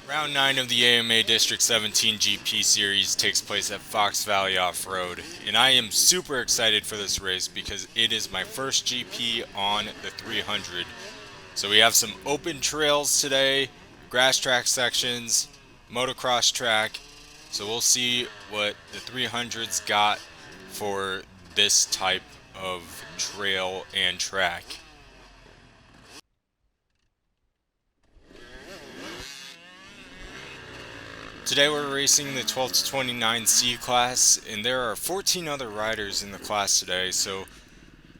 Round 9 of the AMA District 17 GP Series takes place at Fox Valley Off-Road, and I am super excited for this race because it is my first GP on the 300. So we have some open trails today, grass track sections, motocross track, so we'll see what the 300's got for this type of trail and track. Today we're racing the 12 to 29 C class, and there are 14 other riders in the class today, so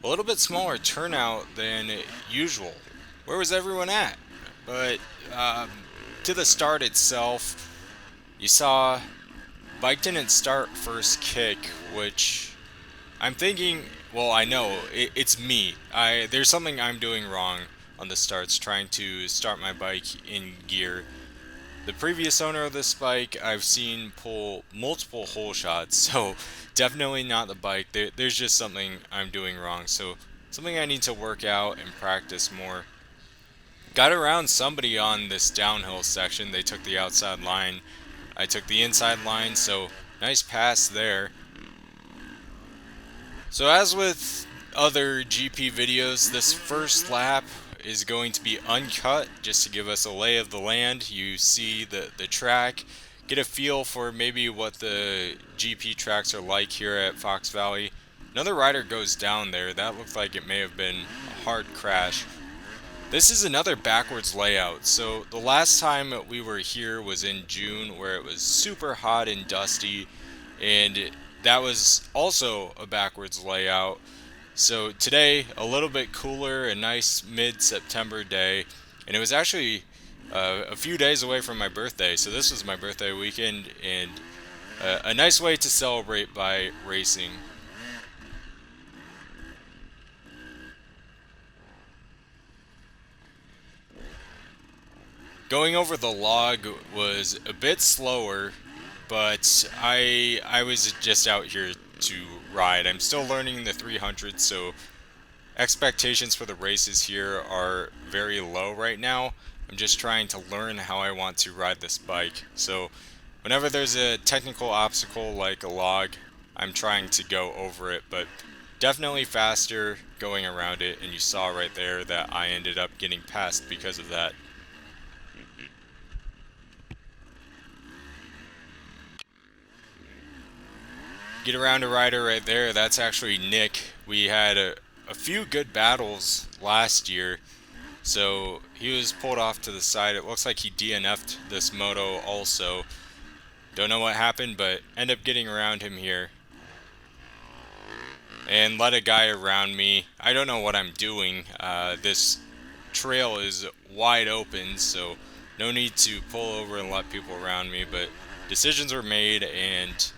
a little bit smaller turnout than usual. Where was everyone at? But um, to the start itself, you saw bike didn't start first kick, which I'm thinking. Well, I know it's me. There's something I'm doing wrong on the starts, trying to start my bike in gear. The previous owner of this bike, I've seen pull multiple hole shots, so definitely not the bike. There's just something I'm doing wrong, so something I need to work out and practice more. Got around somebody on this downhill section. They took the outside line. I took the inside line, so nice pass there. So as with other GP videos, this first lap is going to be uncut just to give us a lay of the land. You see the track, get a feel for maybe what the GP tracks are like here at Fox Valley. Another rider goes down there. That looked like it may have been a hard crash. This is another backwards layout. So the last time we were here was in June, where it was super hot and dusty, and that was also a backwards layout. So today, a little bit cooler, a nice mid-September day, and it was actually a few days away from my birthday. So this was my birthday weekend, and a nice way to celebrate by racing. Going over the log was a bit slower, but I was just out here to ride. I'm still learning the 300, so expectations for the races here are very low right now. I'm just trying to learn how I want to ride this bike. So whenever there's a technical obstacle like a log, I'm trying to go over it, but definitely faster going around it, and you saw right there that I ended up getting past because of that. Get around a rider right there, that's actually Nick. We had a few good battles last year, so he was pulled off to the side. It looks like he DNF'd this moto also. Don't know what happened, but end up getting around him here. And let a guy around me. I don't know what I'm doing. This trail is wide open, so no need to pull over and let people around me, but decisions were made and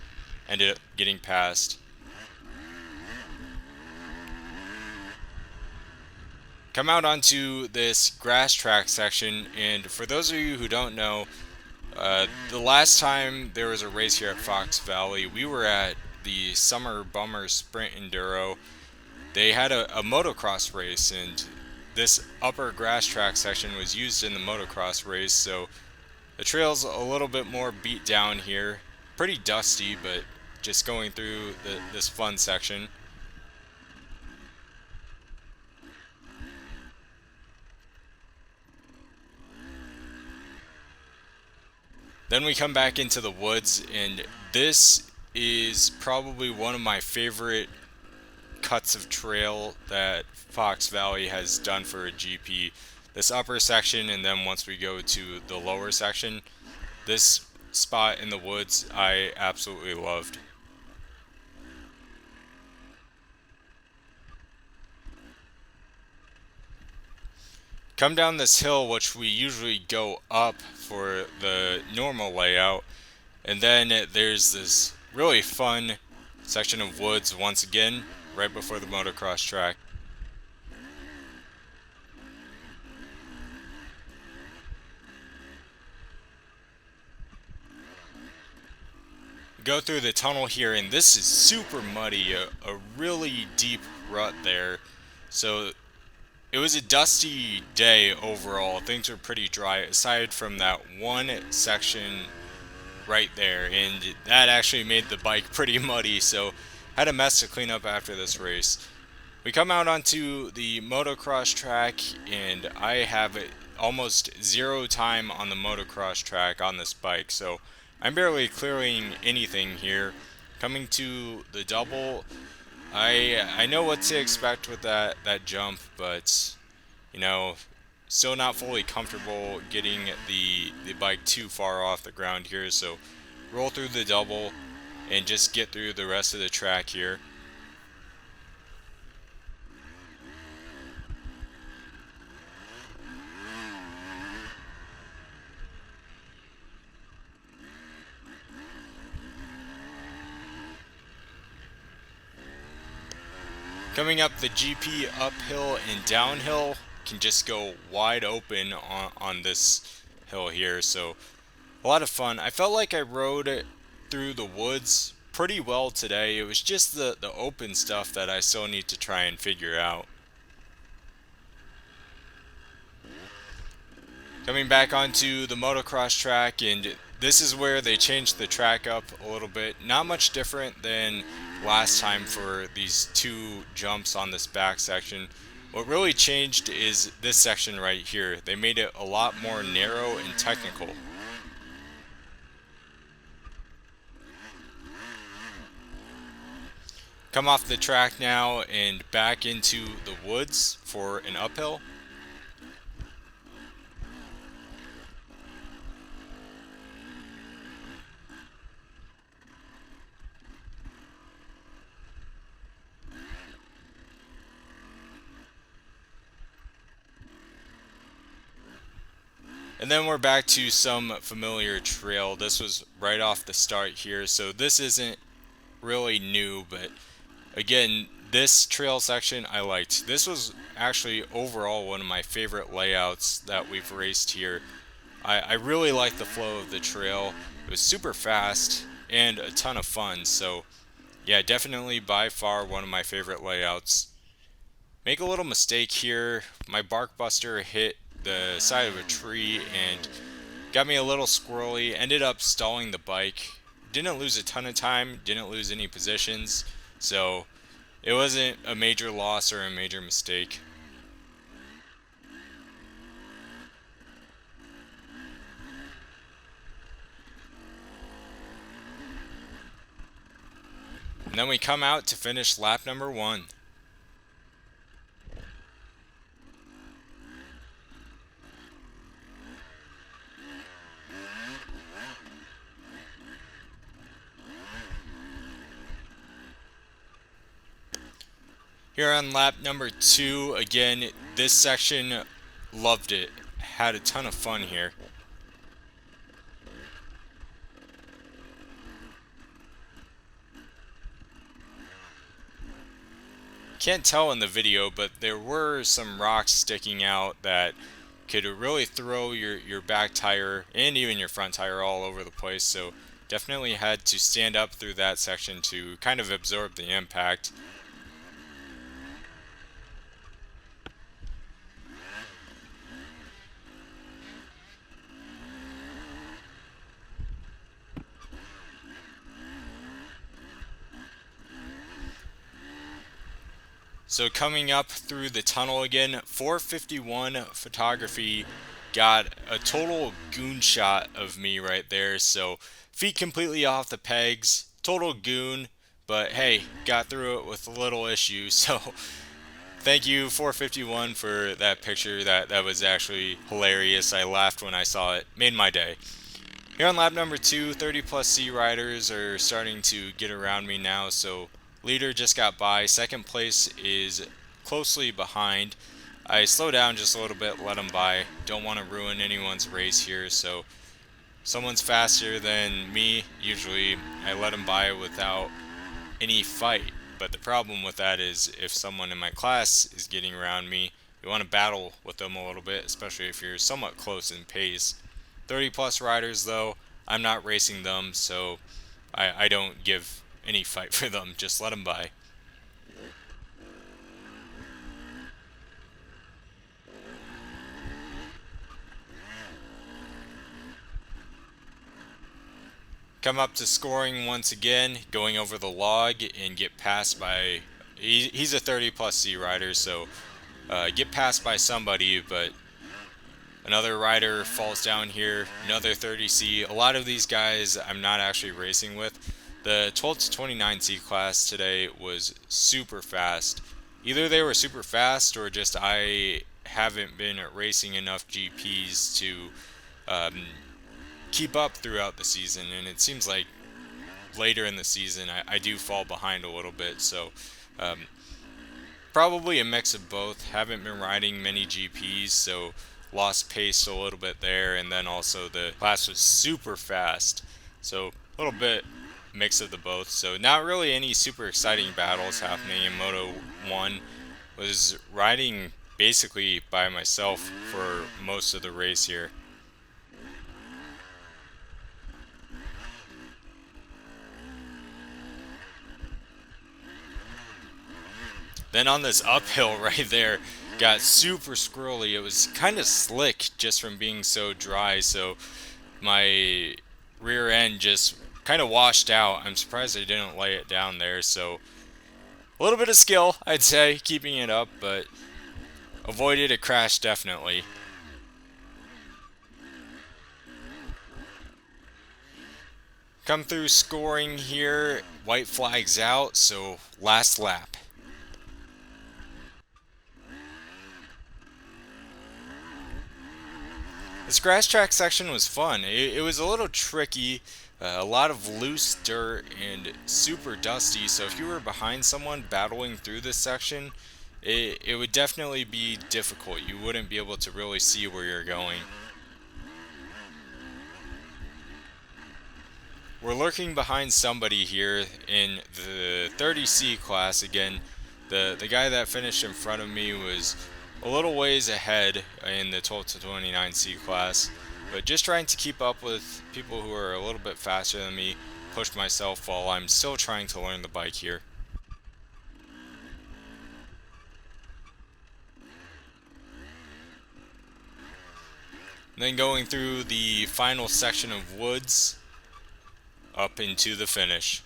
ended up getting past. Come out onto this grass track section, and for those of you who don't know, the last time there was a race here at Fox Valley, we were at the Summer Bummer Sprint Enduro. They had a motocross race, and this upper grass track section was used in the motocross race, so the trail's a little bit more beat down here. Pretty dusty, but just going through this fun section. Then we come back into the woods, and this is probably one of my favorite cuts of trail that Fox Valley has done for a GP. This upper section, and then once we go to the lower section, this spot in the woods I absolutely loved. Come down this hill, which we usually go up for the normal layout, and then there's this really fun section of woods once again, right before the motocross track. Go through the tunnel here, and this is super muddy, a really deep rut there. So it was a dusty day overall. Things were pretty dry aside from that one section right there, and that actually made the bike pretty muddy. So had a mess to clean up after this race. We come out onto the motocross track, and I have almost zero time on the motocross track on this bike, so I'm barely clearing anything here. Coming to the double, I know what to expect with that jump, but you know, still not fully comfortable getting the bike too far off the ground here. So roll through the double and just get through the rest of the track here. Coming up the GP uphill and downhill can just go wide open on this hill here. So a lot of fun. I felt like I rode through the woods pretty well today. It was just the open stuff that I still need to try and figure out. Coming back onto the motocross track, and this is where they changed the track up a little bit. Not much different than last time for these two jumps on this back section. What really changed is this section right here. They made it a lot more narrow and technical. Come off the track now and back into the woods for an uphill. And then we're back to some familiar trail. This was right off the start here, so this isn't really new, but again, this trail section I liked. This was actually overall one of my favorite layouts that we've raced here. I really liked the flow of the trail. It was super fast and a ton of fun, so yeah, definitely by far one of my favorite layouts. Make a little mistake here. My bark buster hit the side of a tree and got me a little squirrely. Ended up stalling the bike. Didn't lose a ton of time, didn't lose any positions, so it wasn't a major loss or a major mistake. And then we come out to finish lap number 1. Here on lap number 2, again, this section, loved it. Had a ton of fun here. Can't tell in the video, but there were some rocks sticking out that could really throw your back tire and even your front tire all over the place. So definitely had to stand up through that section to kind of absorb the impact. So coming up through the tunnel again, 451 photography got a total goon shot of me right there. So feet completely off the pegs, total goon, but hey, got through it with little issue. So thank you 451 for that picture. That was actually hilarious. I laughed when I saw it. Made my day. Here on lap number 2, 30 plus C riders are starting to get around me now, so leader just got by. Second place is closely behind. I slow down just a little bit, let them by. Don't want to ruin anyone's race here, so someone's faster than me. Usually I let them by without any fight. But the problem with that is if someone in my class is getting around me, you want to battle with them a little bit, especially if you're somewhat close in pace. 30 plus riders though, I'm not racing them, so I don't give any fight for them, just let them by. Come up to scoring once again, going over the log and get passed by. He's a 30 plus C rider, so get passed by somebody, but another rider falls down here, another 30C. A lot of these guys I'm not actually racing with. The 12 to 29C class today was super fast. Either they were super fast or just I haven't been racing enough GPs to um, keep up throughout the season, and it seems like later in the season I do fall behind a little bit. So um, probably a mix of both. Haven't been riding many GPs, so lost pace a little bit there, and then also the class was super fast, so a little bit mix of the both. So not really any super exciting battles happening in Moto 1. Was riding basically by myself for most of the race here. Then on this uphill right there, got super squirrely. It was kind of slick just from being so dry, so my rear end just kind of washed out. I'm surprised I didn't lay it down there, so a little bit of skill, I'd say, keeping it up, but avoided a crash definitely. Come through scoring here, white flags out, so last lap. This grass track section was fun. It was a little tricky, a lot of loose dirt and super dusty. So if you were behind someone battling through this section, it would definitely be difficult. You wouldn't be able to really see where you're going. We're lurking behind somebody here in the 30C class again. The guy that finished in front of me was a little ways ahead in the 12 to 29C class, but just trying to keep up with people who are a little bit faster than me, push myself while I'm still trying to learn the bike here. And then going through the final section of woods up into the finish.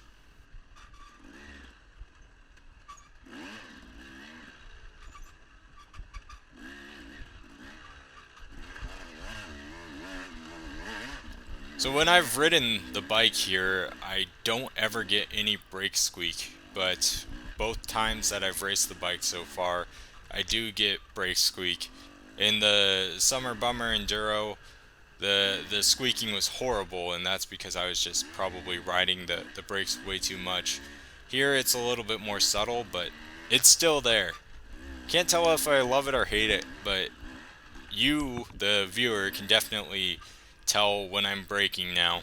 So when I've ridden the bike here, I don't ever get any brake squeak, but both times that I've raced the bike so far, I do get brake squeak. In the Summer Bummer Enduro, the squeaking was horrible, and that's because I was just probably riding the brakes way too much. Here it's a little bit more subtle, but it's still there. Can't tell if I love it or hate it, but you, the viewer, can definitely tell when I'm braking now.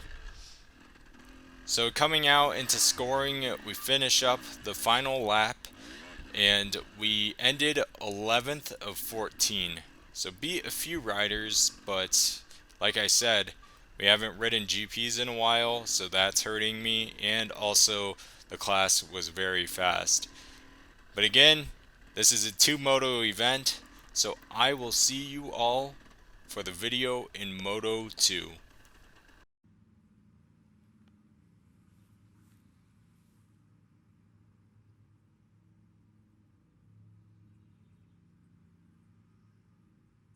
So coming out into scoring, we finish up the final lap, and we ended 11th of 14. So beat a few riders, but like I said, we haven't ridden GPs in a while, so that's hurting me, and also the class was very fast. But again, this is a 2-moto event, so I will see you all for the video in Moto 2.